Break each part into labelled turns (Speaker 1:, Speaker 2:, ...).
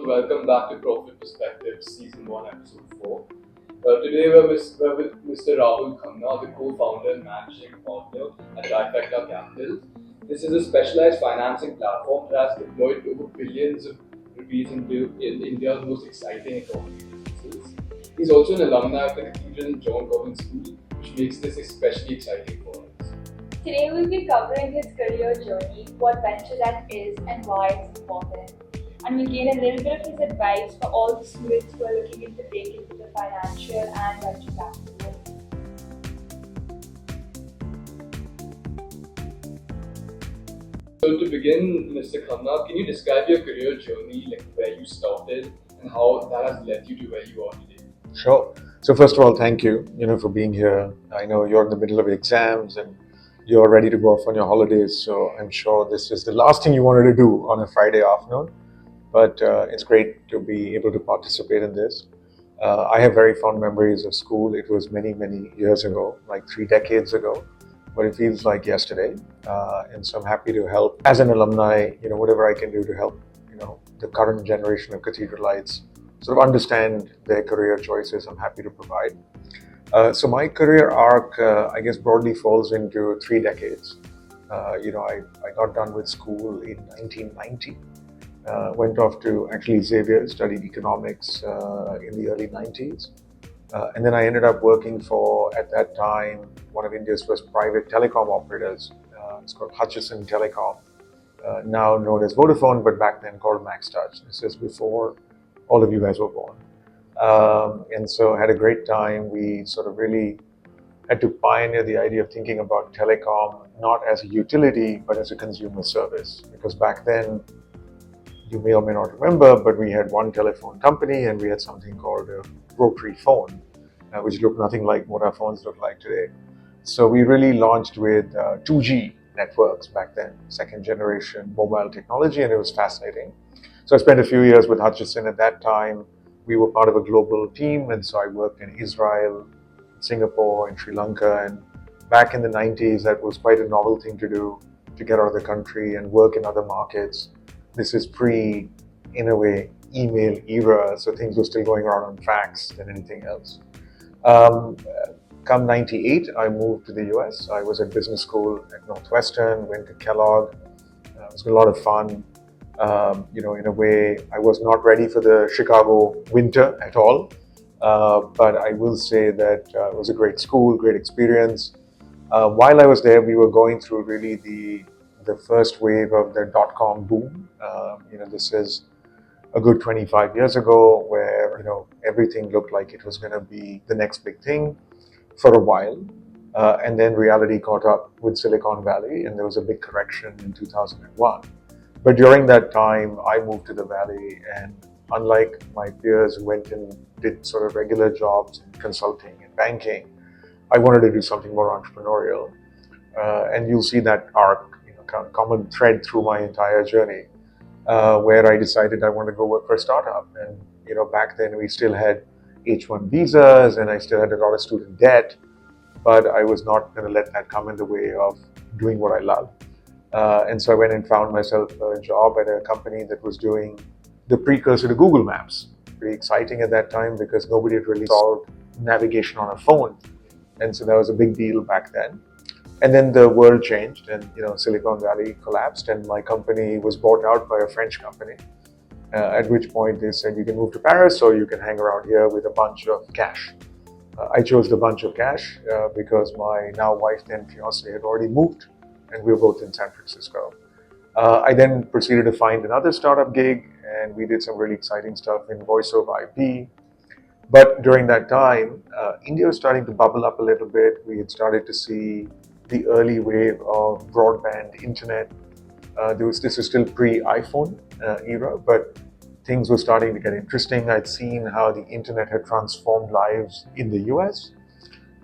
Speaker 1: So welcome back to Profit Perspectives Season 1, Episode 4. Today we're with Mr. Rahul Khanna, the co-founder and managing partner at Trifecta Capital. This is a specialized financing platform that has deployed over billions of rupees in India's most exciting economy businesses. He's also an alumni of the Cathedral and John Government School, which makes this especially exciting for us.
Speaker 2: Today we'll be covering his career journey, what VentureTech is and why it's important. And we'll gain a little bit of his advice for all the students who are looking into breaking into the financial and venture capital world.
Speaker 1: So to begin, Mr. Khanna, can you describe your career journey, like where you started and how that has led you to where you are today?
Speaker 3: Sure. So first of all, thank you, for being here. I know you're in the middle of exams and you're ready to go off on your holidays. So I'm sure this is the last thing you wanted to do on a Friday afternoon. But it's great to be able to participate in this. I have very fond memories of school. It was many, many years ago, like 3 decades ago, but it feels like yesterday. And so I'm happy to help as an alumni, whatever I can do to help, the current generation of Cathedralites sort of understand their career choices. I'm happy to provide. So my career arc, I guess, broadly falls into 3 decades. I got done with school in 1990. Went off to actually Xavier, studied economics in the early 90s. And then I ended up working for, at that time, one of India's first private telecom operators. It's called Hutchison Telecom, now known as Vodafone, but back then called MaxTouch. This is before all of you guys were born. And so had a great time. We sort of really had to pioneer the idea of thinking about telecom not as a utility, but as a consumer service. Because back then, you may or may not remember, but we had one telephone company and we had something called a rotary phone, which looked nothing like what our phones look like today. So we really launched with 2G networks back then, second generation mobile technology, and it was fascinating. So I spent a few years with Hutchison. At that time, we were part of a global team, and so I worked in Israel, Singapore, and Sri Lanka. And back in the 90s, that was quite a novel thing to do, to get out of the country and work in other markets. This is in a way, email era, so things were still going around on fax than anything else. Come 98, I moved to the US. I was at business school at Northwestern, went to Kellogg. It was a lot of fun. In a way, I was not ready for the Chicago winter at all. But I will say that it was a great school, great experience. While I was there, we were going through really the first wave of the dot-com boom. This is a good 25 years ago where, everything looked like it was going to be the next big thing for a while. And then reality caught up with Silicon Valley and there was a big correction in 2001. But during that time, I moved to the Valley, and unlike my peers who went and did sort of regular jobs in consulting and banking, I wanted to do something more entrepreneurial. And you'll see that arc, common thread through my entire journey, where I decided I wanted to go work for a startup. And back then we still had H1 visas, and I still had a lot of student debt, but I was not going to let that come in the way of doing what I love. And so I went and found myself a job at a company that was doing the precursor to Google Maps. Pretty exciting at that time because nobody had really solved navigation on a phone. And so that was a big deal back then. And then the world changed and, Silicon Valley collapsed and my company was bought out by a French company. At which point they said, you can move to Paris or you can hang around here with a bunch of cash. I chose the bunch of cash because my now wife, then fiance, had already moved and we were both in San Francisco. I then proceeded to find another startup gig and we did some really exciting stuff in voice over IP. But during that time, India was starting to bubble up a little bit. We had started to see the early wave of broadband internet. This was still pre-iPhone era, but things were starting to get interesting. I'd seen how the internet had transformed lives in the US.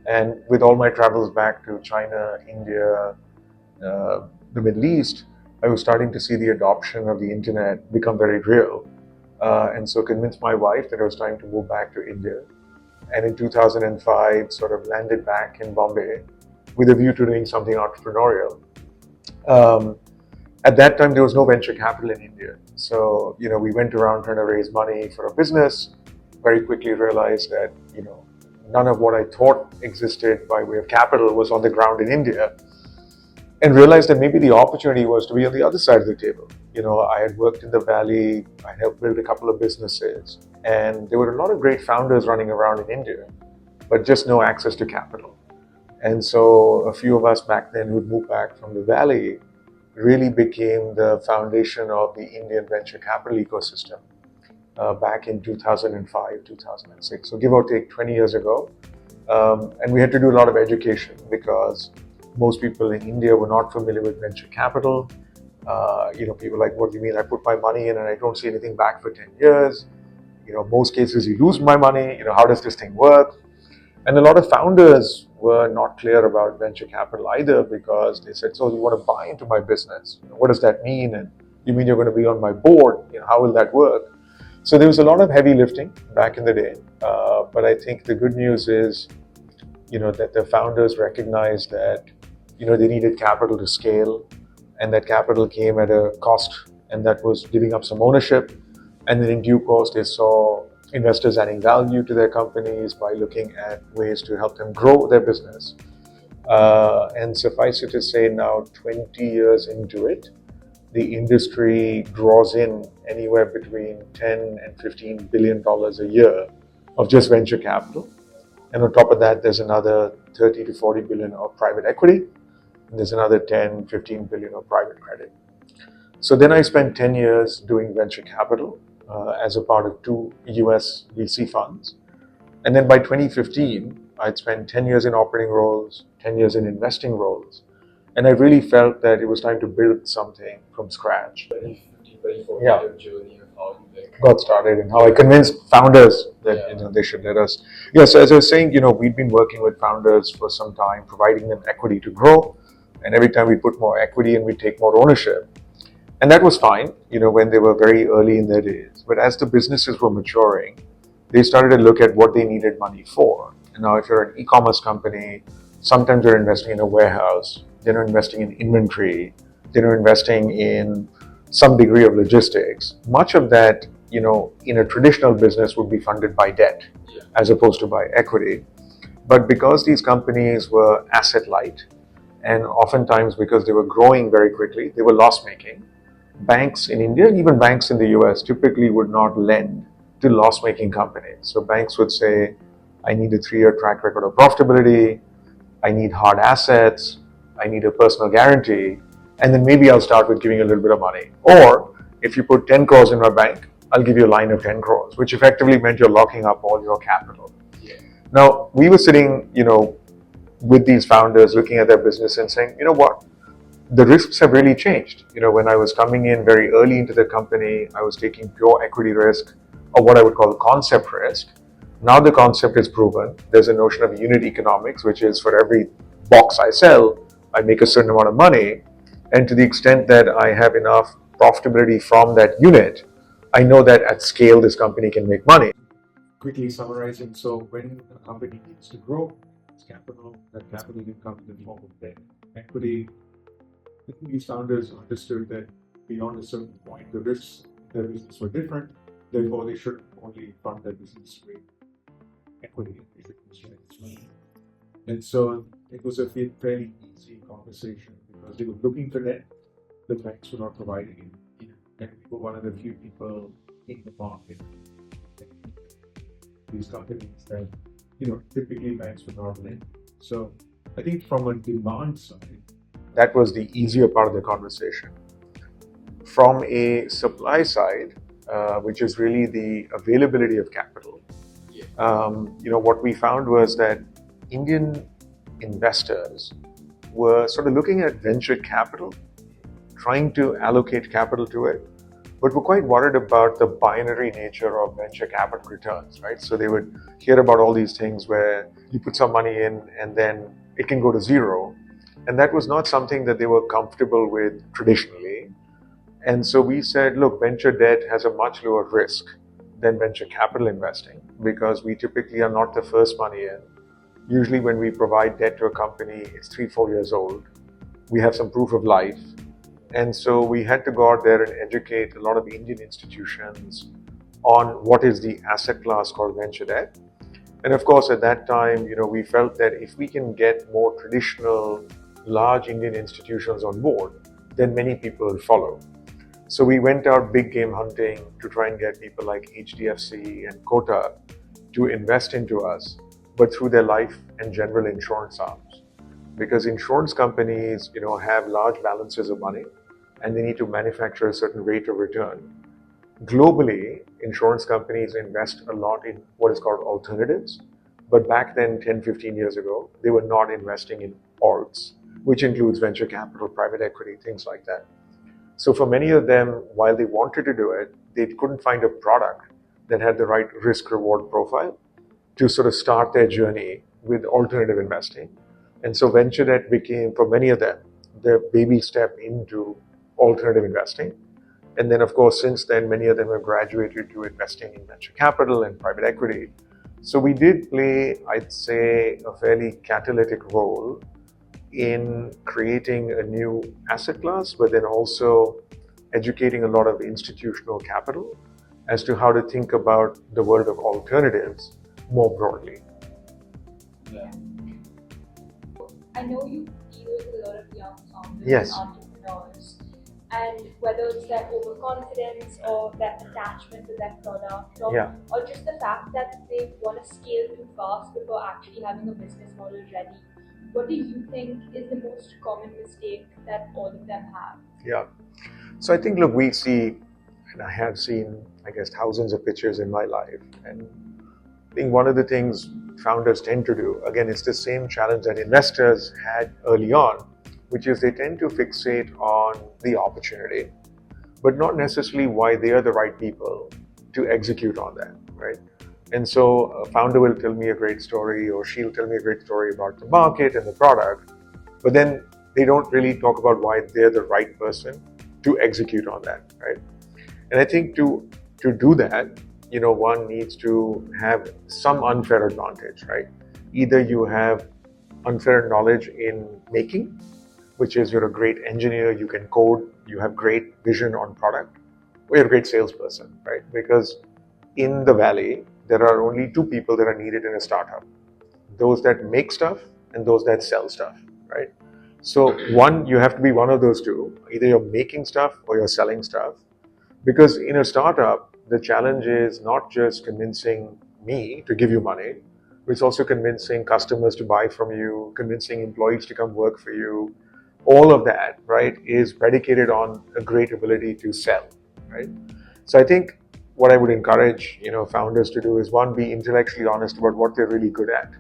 Speaker 3: And with all my travels back to China, India, the Middle East, I was starting to see the adoption of the internet become very real. And so convinced my wife that it was time to move back to India. And in 2005, sort of landed back in Bombay with a view to doing something entrepreneurial. At that time, there was no venture capital in India. So, we went around trying to raise money for a business, very quickly realized that, none of what I thought existed by way of capital was on the ground in India, and realized that maybe the opportunity was to be on the other side of the table. I had worked in the Valley, I helped build a couple of businesses, and there were a lot of great founders running around in India, but just no access to capital. And so a few of us back then who'd moved back from the Valley really became the foundation of the Indian venture capital ecosystem back in 2005, 2006. So give or take 20 years ago. And we had to do a lot of education because most people in India were not familiar with venture capital. People like, what do you mean? I put my money in and I don't see anything back for 10 years. Most cases you lose my money. How does this thing work? And a lot of founders were not clear about venture capital either, because they said, so you want to buy into my business? What does that mean? And you mean you're going to be on my board? How will that work? So there was a lot of heavy lifting back in the day. But I think the good news is, that the founders recognized that, they needed capital to scale, and that capital came at a cost, and that was giving up some ownership. And then in due course, they saw investors adding value to their companies by looking at ways to help them grow their business. And suffice it to say, now 20 years into it, the industry draws in anywhere between 10 and $15 billion a year of just venture capital. And on top of that, there's another 30 to 40 billion of private equity. And there's another 10, 15 billion of private credit. So then I spent 10 years doing venture capital as a part of 2 US VC funds. And then by 2015, I'd spent 10 years in operating roles, 10 years in investing roles. And I really felt that it was time to build something from scratch.
Speaker 1: 2024
Speaker 3: Yeah.
Speaker 1: journey of how you
Speaker 3: Got started and how I convinced founders that they should let us. So as I was saying, we've been working with founders for some time, providing them equity to grow. And every time we put more equity and we take more ownership. And that was fine, when they were very early in their days. But as the businesses were maturing, they started to look at what they needed money for. And now if you're an e-commerce company, sometimes you're investing in a warehouse, then you're investing in inventory, then you're investing in some degree of logistics. Much of that, in a traditional business would be funded by debt as opposed to by equity. But because these companies were asset light, and oftentimes because they were growing very quickly, they were loss making. Banks in India and even banks in the US typically would not lend to loss-making companies. So banks would say, I need a 3-year track record of profitability, I need hard assets, I need a personal guarantee, and then maybe I'll start with giving a little bit of money. Or if you put 10 crores in my bank, I'll give you a line of 10 crores, which effectively meant you're locking up all your capital. Now, we were sitting, with these founders looking at their business and saying, what? The risks have really changed. When I was coming in very early into the company, I was taking pure equity risk, or what I would call concept risk. Now the concept is proven. There's a notion of unit economics, which is for every box I sell, I make a certain amount of money. And to the extent that I have enough profitability from that unit, I know that at scale, this company can make money. Quickly summarizing, so when a company needs to grow, it's capital, that capital can come in the form of debt. Equity, these founders understood that beyond a certain point, the risks of their business were different, therefore they should only fund their business with equity. And so it was a fairly easy conversation because they were looking for debt, the banks were not providing it, and we were one of the few people in the market. These companies that, typically banks would not lend. So I think from a demand side, that was the easier part of the conversation. From a supply side, which is really the availability of capital, what we found was that Indian investors were sort of looking at venture capital, trying to allocate capital to it, but were quite worried about the binary nature of venture capital returns, right? So they would hear about all these things where you put some money in and then it can go to zero. And that was not something that they were comfortable with traditionally. And so we said, look, venture debt has a much lower risk than venture capital investing because we typically are not the first money in. Usually when we provide debt to a company, it's 3-4 years old. We have some proof of life. And so we had to go out there and educate a lot of Indian institutions on what is the asset class called venture debt. And of course, at that time, we felt that if we can get more traditional, large Indian institutions on board, then many people will follow. So we went out big game hunting to try and get people like HDFC and Kotak to invest into us, but through their life and general insurance arms. Because insurance companies, have large balances of money and they need to manufacture a certain rate of return. Globally, insurance companies invest a lot in what is called alternatives. But back then, 10, 15 years ago, they were not investing in alts, which includes venture capital, private equity, things like that. So for many of them, while they wanted to do it, they couldn't find a product that had the right risk-reward profile to sort of start their journey with alternative investing. And so venture debt became, for many of them, their baby step into alternative investing. And then, of course, since then, many of them have graduated to investing in venture capital and private equity. So we did play, I'd say, a fairly catalytic role in creating a new asset class, but then also educating a lot of institutional capital as to how to think about the world of alternatives more broadly.
Speaker 1: Yeah.
Speaker 2: I know you deal with a lot of young founders
Speaker 3: Yes.
Speaker 2: and entrepreneurs, and whether it's their overconfidence or their attachment to their product, or just the fact that they want to scale too fast before actually having a business model ready, what do you think is the most common mistake that all of them have?
Speaker 3: Yeah. So I think, look, we see, and I have seen, I guess, thousands of pitches in my life. And I think one of the things founders tend to do, again, it's the same challenge that investors had early on, which is they tend to fixate on the opportunity, but not necessarily why they are the right people to execute on that, right? And so a founder will tell me a great story, or she'll tell me a great story about the market and the product, but then they don't really talk about why they're the right person to execute on that, right? And I think to do that, one needs to have some unfair advantage, right? Either you have unfair knowledge in making, which is you're a great engineer, you can code, you have great vision on product, or you're a great salesperson, right? Because in the Valley, there are only two people that are needed in a startup: those that make stuff and those that sell stuff, right? So you have to be one of those two. Either you're making stuff or you're selling stuff. Because in a startup, the challenge is not just convincing me to give you money, but it's also convincing customers to buy from you, convincing employees to come work for you. All of that, right, is predicated on a great ability to sell, right? So I think what I would encourage, founders to do is, one, be intellectually honest about what they're really good at,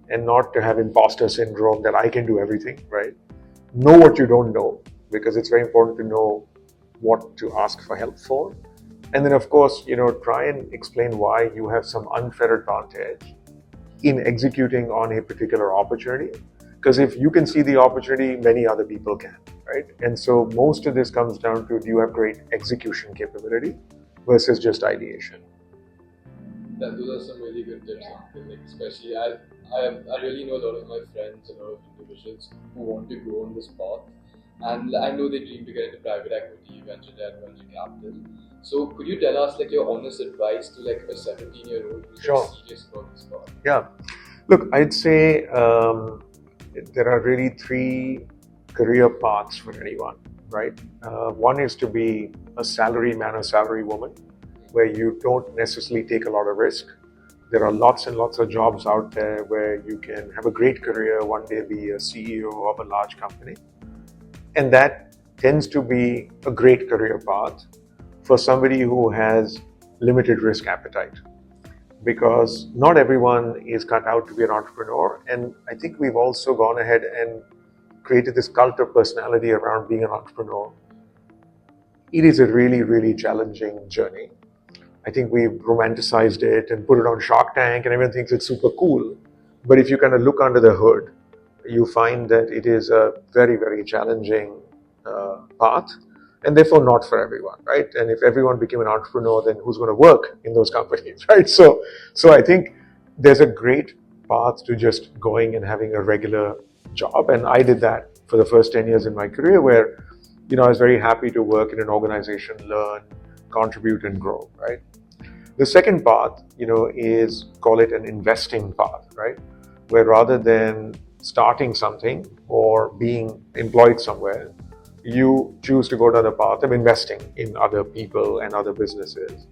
Speaker 3: and not to have imposter syndrome that I can do everything, right? Know what you don't know, because it's very important to know what to ask for help for. And then, of course, try and explain why you have some unfair advantage in executing on a particular opportunity. Because if you can see the opportunity, many other people can, right? And so most of this comes down to, do you have great execution capability versus just ideation?
Speaker 1: Those are some really good tips. Like, especially I really know a lot of my friends and a lot of individuals who want to go on this path, and I know they dream to get into private equity, venture debt, venture capital. So could you tell us like your honest advice to like a 17-year-old who's serious about this path?
Speaker 3: Yeah. Look, I'd say there are really three career paths for anyone, right? One is to be a salary man or salary woman, where you don't necessarily take a lot of risk. There are lots and lots of jobs out there where you can have a great career, one day be a CEO of a large company. And that tends to be a great career path for somebody who has limited risk appetite, because not everyone is cut out to be an entrepreneur. And I think we've also gone ahead and created this cult of personality around being an entrepreneur. It is a really, really challenging journey. I think we've romanticized it and put it on Shark Tank, and everyone thinks it's super cool. But if you kind of look under the hood, you find that it is a very, very challenging path, and therefore not for everyone, right? And if everyone became an entrepreneur, then who's going to work in those companies, right? So I think there's a great path to just going and having a regular job. And I did that for the first 10 years in my career, where I was very happy to work in an organization, learn, contribute, and grow, right? The second path, is, call it an investing path, right? Where rather than starting something or being employed somewhere, you choose to go down the path of investing in other people and other businesses.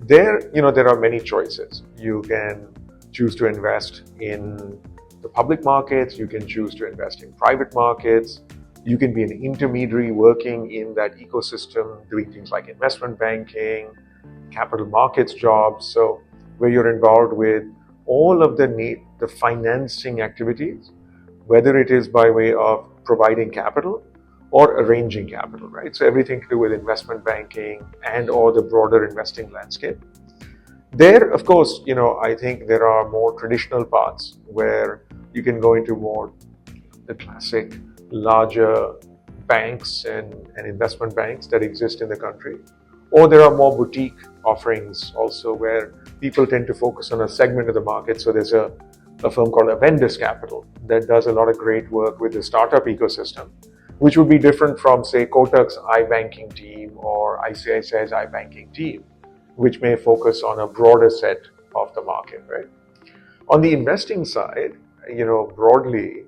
Speaker 3: There are many choices. You can choose to invest in the public markets, you can choose to invest in private markets, you can be an intermediary working in that ecosystem, doing things like investment banking, capital markets jobs, so where you're involved with all of the financing activities, whether it is by way of providing capital or arranging capital, right? So everything to do with investment banking and or the broader investing landscape. There, of course, I think there are more traditional paths where you can go into more the classic larger banks and investment banks that exist in the country. Or there are more boutique offerings also where people tend to focus on a segment of the market. So there's a firm called Avendus Capital that does a lot of great work with the startup ecosystem, which would be different from, say, Kotak's iBanking team or ICICI's iBanking team, which may focus on a broader set of the market, right? On the investing side, broadly,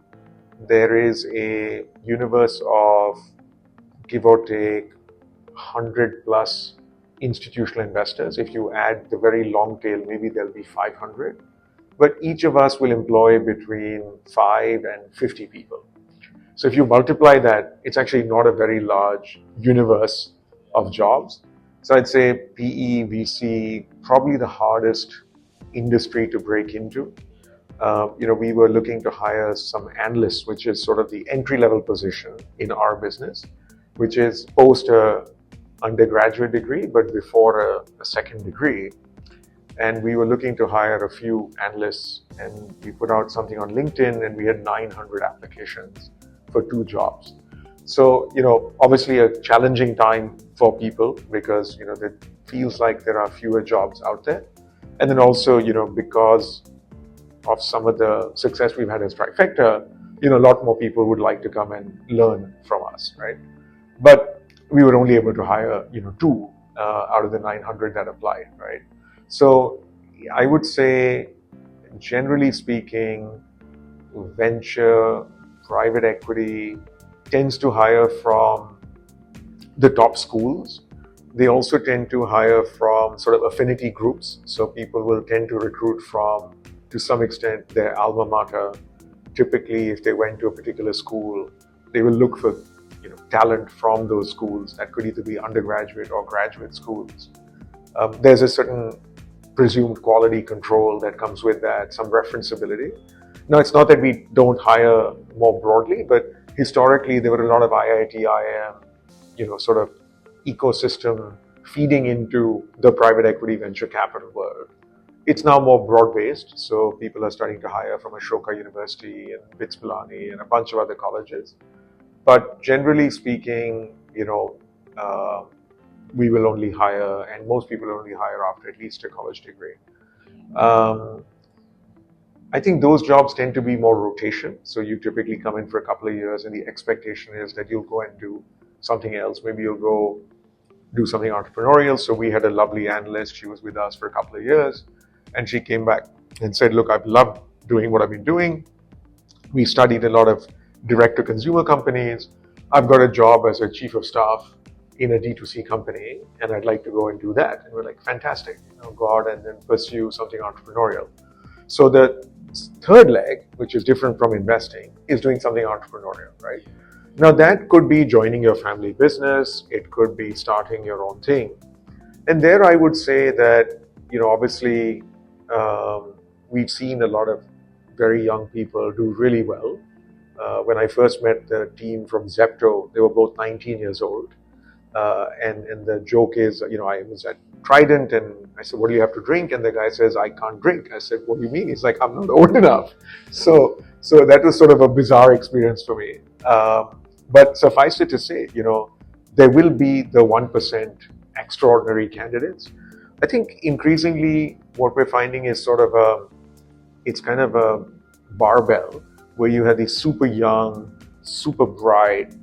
Speaker 3: there is a universe of, give or take, 100 plus institutional investors. If you add the very long tail, maybe there'll be 500. But each of us will employ between 5 and 50 people. So if you multiply that, it's actually not a very large universe of jobs. So I'd say PE, VC, probably the hardest industry to break into. We were looking to hire some analysts, which is sort of the entry-level position in our business, which is post a undergraduate degree, but before a second degree. And we were looking to hire a few analysts, and we put out something on LinkedIn, and we had 900 applications for 2 jobs. So, obviously a challenging time for people because, it feels like there are fewer jobs out there. And then also, because of some of the success we've had as Trifecta, a lot more people would like to come and learn from us, right? But we were only able to hire, 2 out of the 900 that applied, right? So I would say, generally speaking, venture, private equity tends to hire from the top schools. They also tend to hire from sort of affinity groups. So people will tend to recruit from, to some extent, their alma mater. Typically, if they went to a particular school, they will look for talent from those schools. That could either be undergraduate or graduate schools. There's a certain presumed quality control that comes with that, some referenceability. Now, it's not that we don't hire more broadly, but historically there were a lot of IIT, IIM, sort of ecosystem feeding into the private equity venture capital world. It's now more broad-based, so people are starting to hire from Ashoka University and BITS Pilani and a bunch of other colleges. But generally speaking, we will only hire, and most people only hire after at least a college degree. I think those jobs tend to be more rotation. So you typically come in for a couple of years and the expectation is that you'll go and do something else. Maybe you'll go do something entrepreneurial. So we had a lovely analyst. She was with us for a couple of years and she came back and said, look, I've loved doing what I've been doing. We studied a lot of direct-to-consumer companies. I've got a job as a chief of staff in a D2C company and I'd like to go and do that. And we're like, fantastic, go out and then pursue something entrepreneurial. So the third leg, which is different from investing, is doing something entrepreneurial, right? Now that could be joining your family business, it could be starting your own thing. And there I would say that, obviously we've seen a lot of very young people do really well. When I first met the team from Zepto, they were both 19 years old. And the joke is, I was at Trident and I said, what do you have to drink? And the guy says, I can't drink. I said, what do you mean? He's like, I'm not old enough. So that was sort of a bizarre experience for me. But suffice it to say, there will be the 1% extraordinary candidates. I think increasingly what we're finding is sort of it's kind of a barbell where you have these super young, super bright,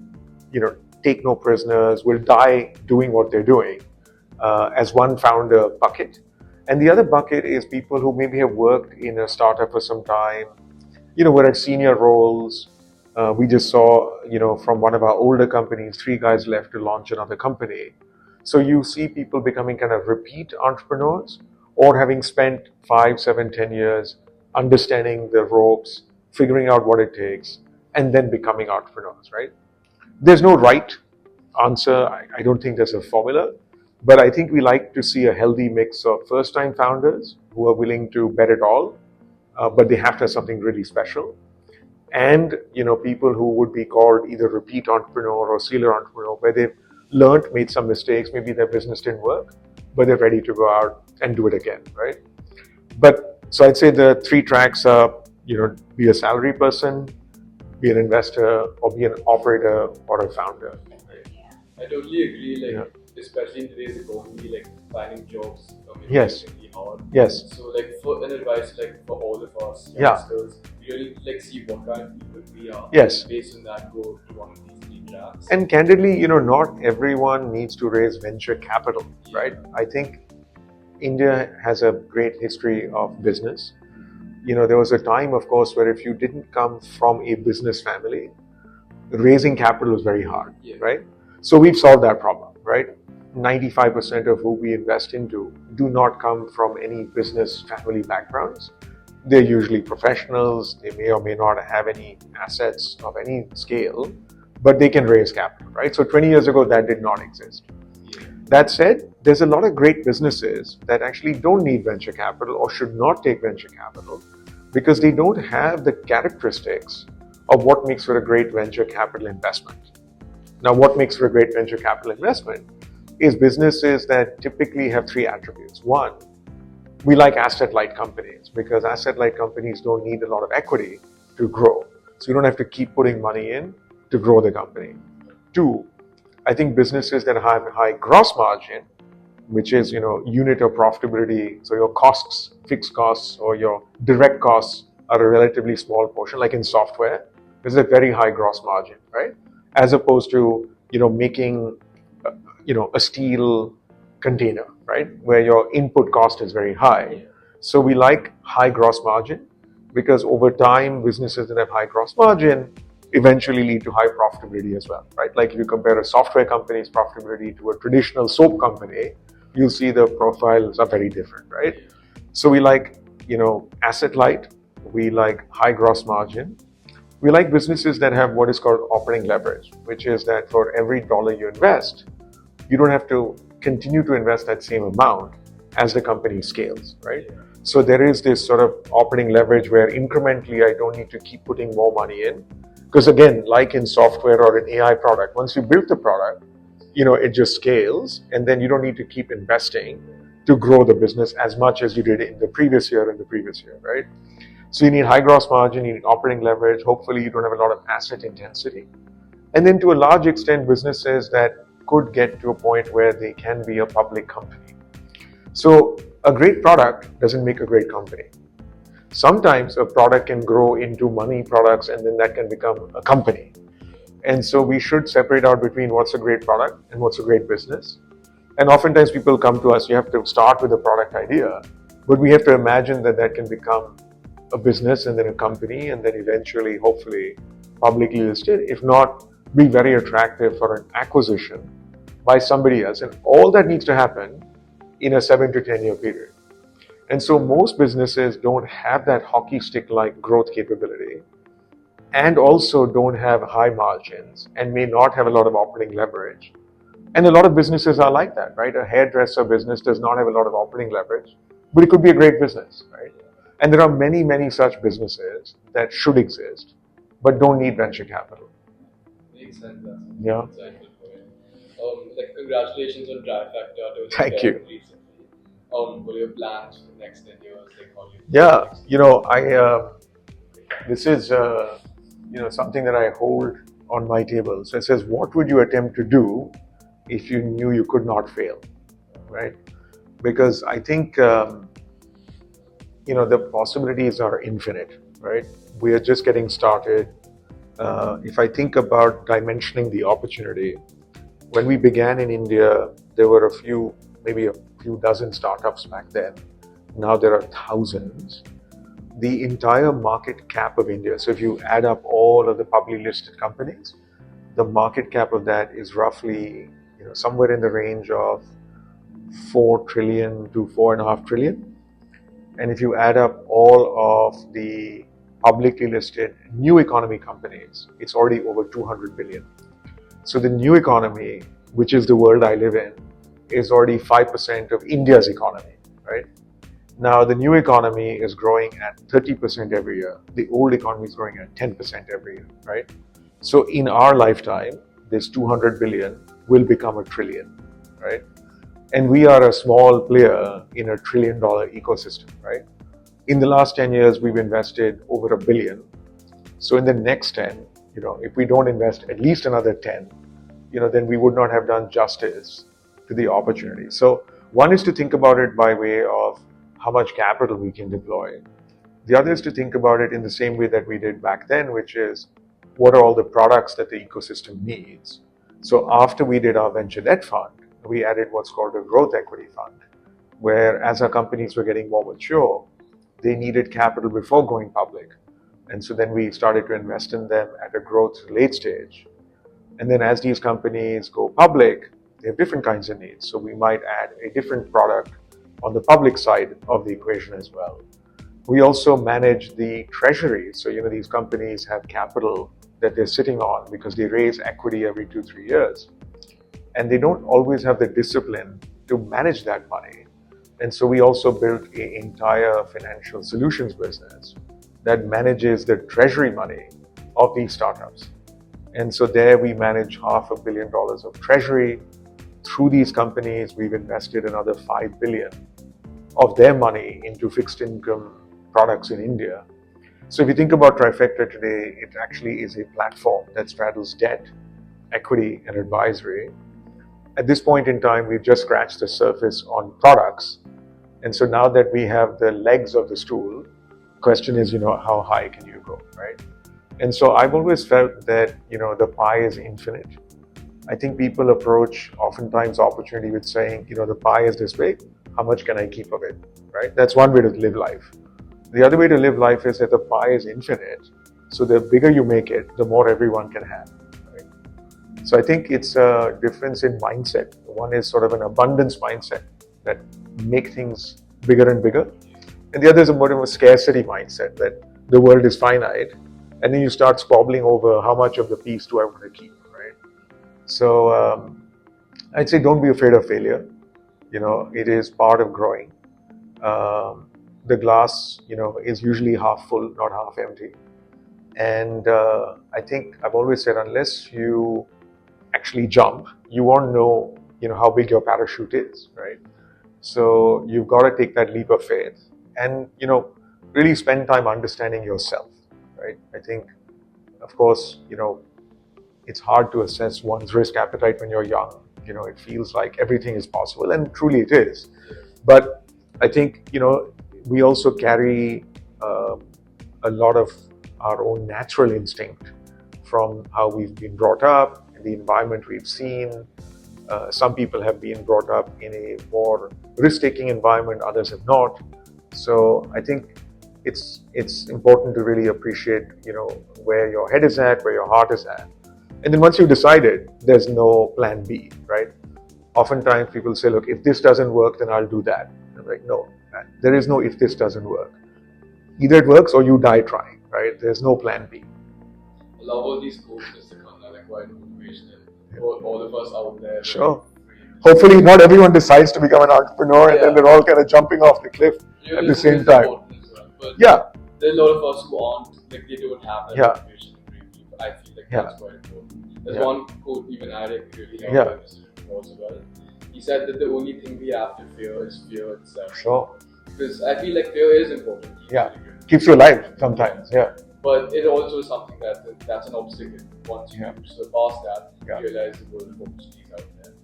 Speaker 3: take no prisoners, will die doing what they're doing, as one founder bucket. And the other bucket is people who maybe have worked in a startup for some time, were at senior roles. We just saw, from one of our older companies, 3 guys left to launch another company. So you see people becoming kind of repeat entrepreneurs, or having spent 5, 7, 10 years understanding the ropes, figuring out what it takes, and then becoming entrepreneurs, right? There's no right answer. I don't think there's a formula, but I think we like to see a healthy mix of first-time founders who are willing to bet it all, but they have to have something really special. And people who would be called either repeat entrepreneur or serial entrepreneur, where they've learned, made some mistakes, maybe their business didn't work, but they're ready to go out and do it again, right? But so I'd say the 3 tracks are, be a salary person, be an investor, or be an operator or a founder.
Speaker 1: I totally agree. Especially in today's economy, finding jobs is really hard.
Speaker 3: Yes.
Speaker 1: So for an advice, for all of us youngsters, we really see what kind of people we are.
Speaker 3: Yes.
Speaker 1: Based on that, go to one of these 3 tracks.
Speaker 3: And candidly, not everyone needs to raise venture capital, right? I think India has a great history of business. There was a time, of course, where if you didn't come from a business family, raising capital was very hard, right? So we've solved that problem, right? 95% of who we invest into do not come from any business family backgrounds. They're usually professionals. They may or may not have any assets of any scale, but they can raise capital, right? So 20 years ago, that did not exist. That said, there's a lot of great businesses that actually don't need venture capital or should not take venture capital because they don't have the characteristics of what makes for a great venture capital investment. Now, what makes for a great venture capital investment is businesses that typically have 3 attributes. 1, we like asset-light companies because asset-light companies don't need a lot of equity to grow. So you don't have to keep putting money in to grow the company. 2, I think businesses that have high gross margin, which is, unit of profitability. So your costs, fixed costs, or your direct costs are a relatively small portion, like in software. There's a very high gross margin, right? As opposed to, making, a steel container, right? Where your input cost is very high. So we like high gross margin because over time, businesses that have high gross margin eventually lead to high profitability as well, right? Like if you compare a software company's profitability to a traditional soap company, you'll see the profiles are very different, right? So we like, asset light, we like high gross margin. We like businesses that have what is called operating leverage, which is that for every dollar you invest, you don't have to continue to invest that same amount as the company scales, right? So there is this sort of operating leverage where incrementally I don't need to keep putting more money in. Because again, like in software or an AI product, once you build the product, it just scales and then you don't need to keep investing to grow the business as much as you did in the previous year and the previous year, right? So you need high gross margin, you need operating leverage. Hopefully you don't have a lot of asset intensity. And then to a large extent, businesses that could get to a point where they can be a public company. So a great product doesn't make a great company. Sometimes a product can grow into money products and then that can become a company. And so we should separate out between what's a great product and what's a great business. And oftentimes people come to us, you have to start with a product idea, but we have to imagine that that can become a business and then a company and then eventually, hopefully, publicly listed, if not, be very attractive for an acquisition by somebody else. And all that needs to happen in a 7 to 10 year period. And so most businesses don't have that hockey stick-like growth capability and also don't have high margins and may not have a lot of operating leverage. And a lot of businesses are like that, right? A hairdresser business does not have a lot of operating leverage, but it could be a great business, right? And there are many, many such businesses that should exist, but don't need venture capital.
Speaker 1: Makes sense.
Speaker 3: Yeah.
Speaker 1: Congratulations on Trifecta.
Speaker 3: Thank you.
Speaker 1: Recently. What are your plans for the next 10 years?
Speaker 3: This is something that I hold on my table. So it says, what would you attempt to do if you knew you could not fail, right? Because I think the possibilities are infinite, right? We are just getting started. If I think about dimensioning the opportunity, when we began in India, there were maybe a few dozen startups back then. Now there are thousands. The entire market cap of India, so if you add up all of the publicly listed companies, the market cap of that is roughly somewhere in the range of 4 trillion to 4.5 trillion. And if you add up all of the publicly listed new economy companies, it's already over 200 billion. So the new economy, which is the world I live in, is already 5% of India's economy, right? Now the new economy is growing at 30% every year. The old economy is growing at 10% every year, right? So in our lifetime, this 200 billion will become a trillion, right? And we are a small player in a $1 trillion ecosystem, right? In the last 10 years, we've invested over $1 billion. So in the next 10, if we don't invest at least another 10, then we would not have done justice to the opportunity. So one is to think about it by way of how much capital we can deploy. The other is to think about it in the same way that we did back then, which is what are all the products that the ecosystem needs. So after we did our venture debt fund, we added what's called a growth equity fund, where as our companies were getting more mature, they needed capital before going public. And so then we started to invest in them at a growth late stage. And then as these companies go public, they have different kinds of needs. So we might add a different product on the public side of the equation as well. We also manage the treasury. So, these companies have capital that they're sitting on because they raise equity every 2-3 years. And they don't always have the discipline to manage that money. And so we also built an entire financial solutions business that manages the treasury money of these startups. And so there we manage $500 million of treasury. Through these companies, we've invested another $5 billion of their money into fixed income products in India. So if you think about Trifecta today, it actually is a platform that straddles debt, equity, and advisory. At this point in time, we've just scratched the surface on products. And so now that we have the legs of the stool, the question is, how high can you go, right? And so I've always felt that, the pie is infinite. I think people approach oftentimes opportunity with saying, the pie is this big, how much can I keep of it, right? That's one way to live life. The other way to live life is that the pie is infinite. So the bigger you make it, the more everyone can have. So I think it's a difference in mindset. One is sort of an abundance mindset that make things bigger and bigger. And the other is a more of a scarcity mindset that the world is finite. And then you start squabbling over how much of the piece do I want to keep, right? So I'd say don't be afraid of failure. It is part of growing. The glass, is usually half full, not half empty. And I think I've always said, unless you actually jump, you won't know, how big your parachute is, right? So you've got to take that leap of faith and, really spend time understanding yourself, right? I think, of course, it's hard to assess one's risk appetite when you're young. It feels like everything is possible, and truly it is. But I think, we also carry a lot of our own natural instinct from how we've been brought up, the environment we've seen. Some people have been brought up in a more risk-taking environment, others have not. So I think it's important to really appreciate, where your head is at, where your heart is at. And then once you've decided, there's no plan B, right? Oftentimes people say, look, if this doesn't work, then I'll do that. I'm like, no, there is no if this doesn't work. Either it works or you die trying, right? There's no plan B.
Speaker 1: I love all these quotes, Mr. Khanna, like quite motivational for all of us out there.
Speaker 3: Sure. Hopefully not everyone decides to become an entrepreneur and then they're all kind of jumping off the cliff at the same time.
Speaker 1: Well, but
Speaker 3: yeah.
Speaker 1: There are a lot of us who aren't, like they don't have that motivation to bring people. I feel like that's quite important. There's one quote even I really like as well. He said that the only thing we have to fear is fear itself.
Speaker 3: Sure.
Speaker 1: Because I feel like fear is important.
Speaker 3: Keeps you alive sometimes.
Speaker 1: But it also is something that's an obstacle. Once you surpass that, you realize the world of opportunities out there.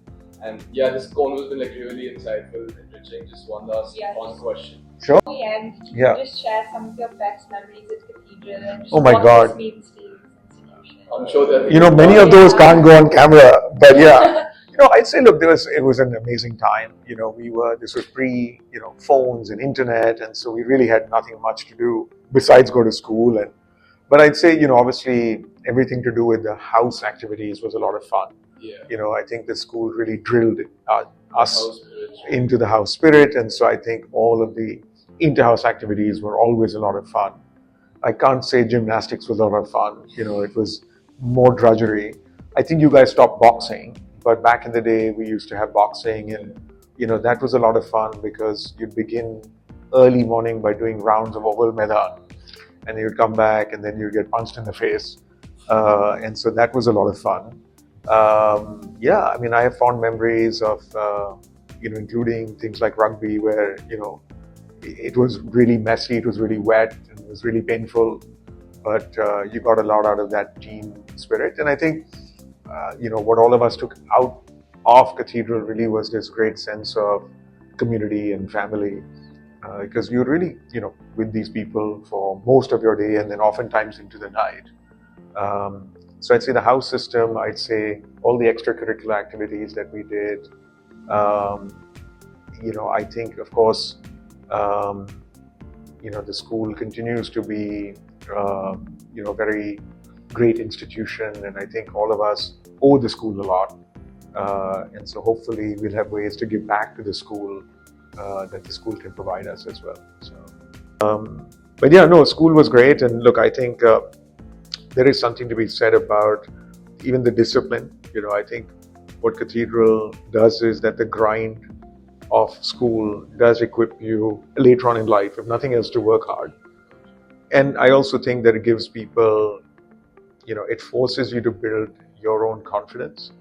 Speaker 1: And this convo has been like really insightful, enriching. Just one last fun question.
Speaker 3: Sure.
Speaker 2: At the end, can you just share some of your best memories at Cathedral and just
Speaker 3: oh my
Speaker 2: what
Speaker 3: God.
Speaker 2: this means to you as an institution?
Speaker 1: I'm sure that
Speaker 3: Many of those can't go on camera, but yeah. I'd say, look, it was an amazing time. This was pre, phones and internet, and so we really had nothing much to do besides go to school. But I'd say, obviously everything to do with the house activities was a lot of fun.
Speaker 1: Yeah.
Speaker 3: I think the school really drilled us
Speaker 1: House spirit.
Speaker 3: into the house spirit, and so I think all of the inter-house activities were always a lot of fun. I can't say gymnastics was a lot of fun. It was more drudgery. I think you guys stopped boxing, but back in the day we used to have boxing, and that was a lot of fun because you'd begin early morning by doing rounds of oval Maidan, and you'd come back and then you'd get punched in the face, and so that was a lot of fun. I have fond memories of including things like rugby, where it was really messy, it was really wet, and it was really painful, but you got a lot out of that team spirit. And I think what all of us took out of Cathedral really was this great sense of community and family, because you're really with these people for most of your day, and then oftentimes into the night. So I'd say the house system, I'd say all the extracurricular activities that we did, I think, of course, the school continues to be, very great institution, and I think all of us owe the school a lot. And so hopefully we'll have ways to give back to the school that the school can provide us as well. But yeah, no, school was great, and look, I think there is something to be said about even the discipline. I think what Cathedral does is that the grind of school does equip you later on in life, if nothing else, to work hard. And I also think that it gives people, it forces you to build your own confidence,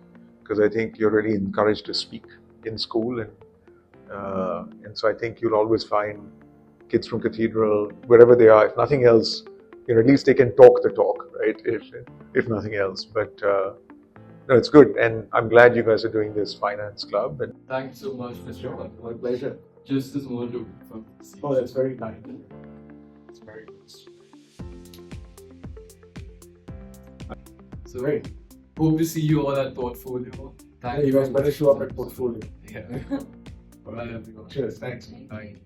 Speaker 3: because I think you're really encouraged to speak in school, and so I think you'll always find kids from Cathedral, wherever they are, if nothing else, at least they can talk the talk, right? If nothing else, but no, it's good, and I'm glad you guys are doing this finance club. And
Speaker 1: Thanks so much, Mr. Khanna.
Speaker 3: my pleasure.
Speaker 1: Just a small look from
Speaker 3: Oh, that's very kind. It's very good.
Speaker 1: So
Speaker 3: Great.
Speaker 1: hope to see you all at Portfolio. Thank
Speaker 3: You guys better show up at Portfolio.
Speaker 1: Yeah. Bye everyone.
Speaker 3: Cheers. Thanks.
Speaker 1: Bye.